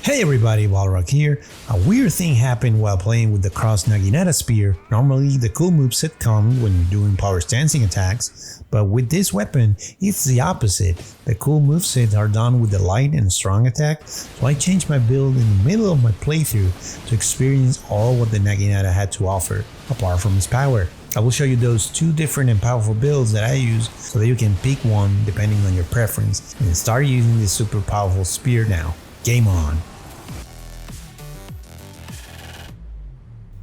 Hey everybody, Balrog here. A weird thing happened while playing with the Cross Naginata spear. Normally the cool moveset come when you're doing power stancing attacks, but with this weapon it's the opposite. The cool movesets are done with the light and strong attack, so I changed my build in the middle of my playthrough to experience all what the Naginata had to offer, apart from its power. I will show you those two different and powerful builds that I use so that you can pick one depending on your preference and start using this super powerful spear now. Game on!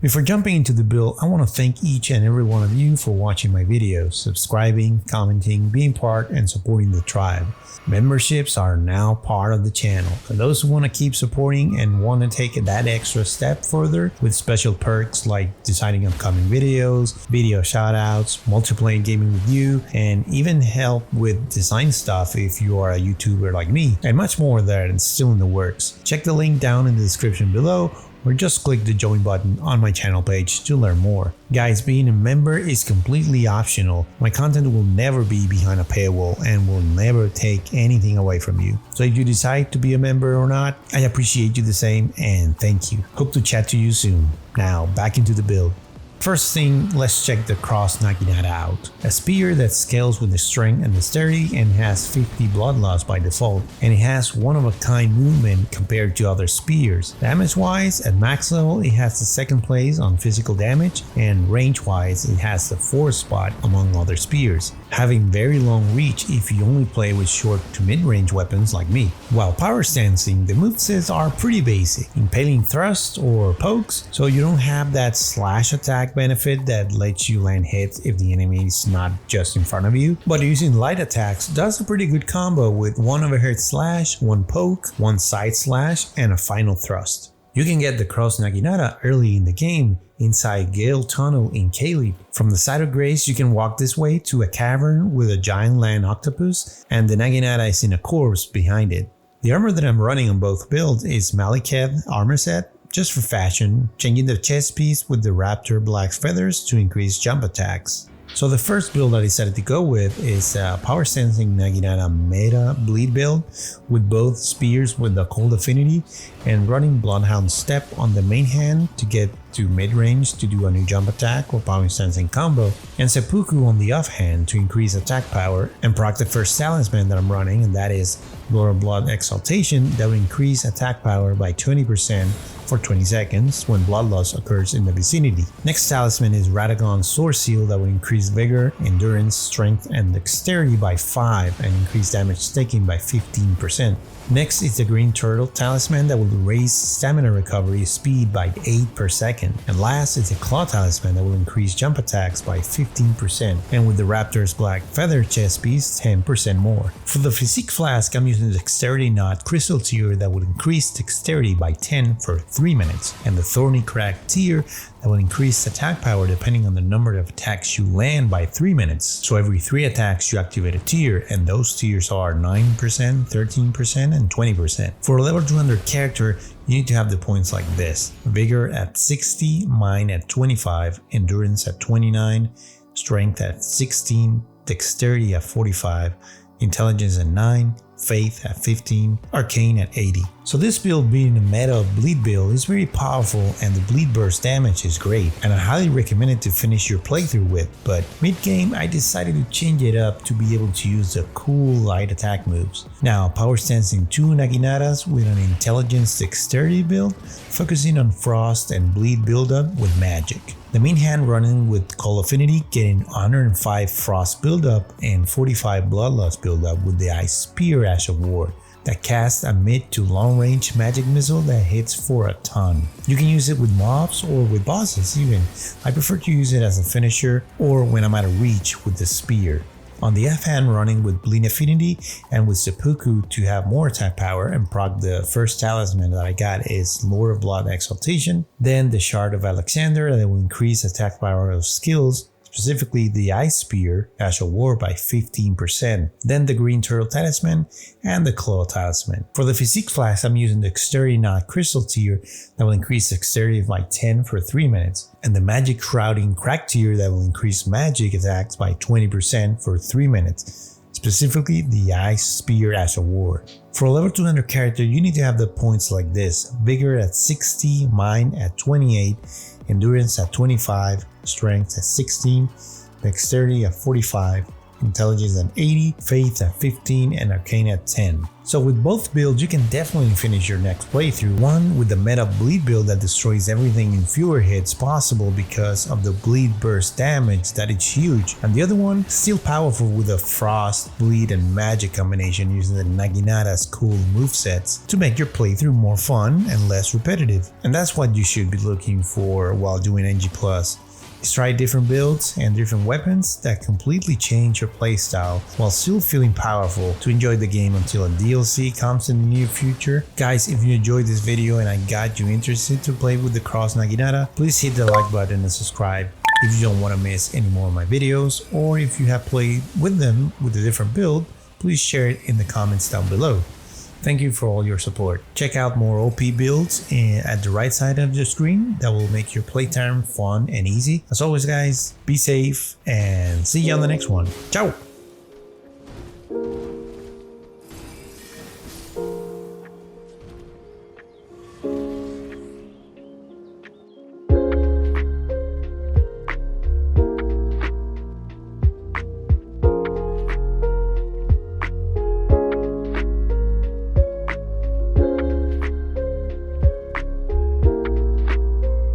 Before jumping into the build, I want to thank each and every one of you for watching my videos, subscribing, commenting, being part, and supporting the tribe. Memberships are now part of the channel. For those who want to keep supporting and want to take that extra step further with special perks like deciding upcoming videos, video shoutouts, multiplayer gaming with you, and even help with design stuff if you are a YouTuber like me, and much more that is still in the works. Check the link down in the description below, or just click the join button on my channel page to learn more. Guys, being a member is completely optional. My content will never be behind a paywall and will never take anything away from you. So if you decide to be a member or not, I appreciate you the same and thank you. Hope to chat to you soon. Now back into the build. First thing, let's check the Cross Naginata out. A spear that scales with the strength and dexterity and has 50 blood loss by default, and it has one-of-a-kind movement compared to other spears. Damage-wise, at max level it has the second place on physical damage, and range-wise it has the fourth spot among other spears, having very long reach if you only play with short to mid-range weapons like me. While power stancing, the movesets are pretty basic, impaling thrust or pokes, so you don't have that slash attack benefit that lets you land hits if the enemy is not just in front of you, but using light attacks does a pretty good combo with one overhead slash, one poke, one side slash, and a final thrust. You can get the Cross Naginata early in the game inside Gale Tunnel in Caleb. From the side of Grace you can walk this way to a cavern with a giant land octopus, and the Naginata is in a corpse behind it. The armor that I'm running on both builds is Malekith armor set, just for fashion, changing the chest piece with the raptor black feathers to increase jump attacks. So the first build I decided to go with is a power sensing Naginata meta bleed build with both spears with the cold affinity and running Bloodhound step on the main hand to get to mid-range to do a new jump attack or power sensing combo, and seppuku on the offhand to increase attack power and proc the first talisman that I'm running, and that is Lord of Blood Exaltation, that will increase attack power by 20% for 20 seconds when blood loss occurs in the vicinity. Next talisman is Radagon's Sword Seal that will increase vigor, endurance, strength, and dexterity by 5 and increase damage taken by 15%. Next is the Green Turtle Talisman that will raise stamina recovery speed by 8 per second. And last is the Claw Talisman that will increase jump attacks by 15%, and with the Raptor's Black Feather chest piece 10% more. For the Physique Flask, I'm using the Dexterity Knot Crystal Tier that will increase dexterity by 10 for 3 minutes, and the Thorny Crack Tier that will increase attack power depending on the number of attacks you land by 3 minutes. So every 3 attacks you activate a tier, and those tiers are 9%, 13%, and 20%. For a level 200 character, you need to have the points like this: Vigor at 60, Mind at 25, Endurance at 29, Strength at 16, Dexterity at 45, Intelligence at 9, Faith at 15, Arcane at 80. So this build, being a meta bleed build, is very powerful and the bleed burst damage is great, and I highly recommend it to finish your playthrough with, but mid-game I decided to change it up to be able to use the cool light attack moves. Now power stancing 2 Naginatas with an intelligence dexterity build, focusing on frost and bleed buildup with magic. The main hand running with Cold Affinity, getting 105 frost buildup and 45 blood loss buildup with the Ice Spear Ash of War that casts a mid to long range magic missile that hits for a ton. You can use it with mobs or with bosses even. I prefer to use it as a finisher or when I'm out of reach with the spear. On the F-hand, running with Bleed Affinity and with Seppuku to have more attack power and proc the first talisman that I got is Lord of Blood Exaltation, then the Shard of Alexander that will increase attack power of skills, specifically the Ice Spear Ash of War by 15%, then the Green Turtle Talisman and the Claw Talisman. For the Physique Flask, I'm using the Dexterity Knot Crystal Tier that will increase dexterity by 10 for 3 minutes, and the Magic Shrouding Crack Tier that will increase magic attacks by 20% for 3 minutes. specifically the Ice Spear as a ward. For a level 200 character, you need to have the points like this: Vigor at 60, Mind at 28, Endurance at 25, Strength at 16, Dexterity at 45, Intelligence at 80, Faith at 15, and Arcane at 10. So with both builds, you can definitely finish your next playthrough. One with the meta bleed build that destroys everything in fewer hits possible because of the bleed burst damage that is huge, and the other one still powerful with a frost, bleed, and magic combination using the Naginata's cool movesets to make your playthrough more fun and less repetitive. And that's what you should be looking for while doing NG+. Try different builds and different weapons that completely change your playstyle while still feeling powerful to enjoy the game until a DLC comes in the near future. Guys, if you enjoyed this video and I got you interested to play with the Cross Naginata, please hit the like button and subscribe if you don't want to miss any more of my videos, or if you have played with them with a different build, please share it in the comments down below. Thank you for all your support. Check out more OP builds at the right side of the screen that will make your playtime fun and easy. As always guys, be safe and see you on the next one. Ciao!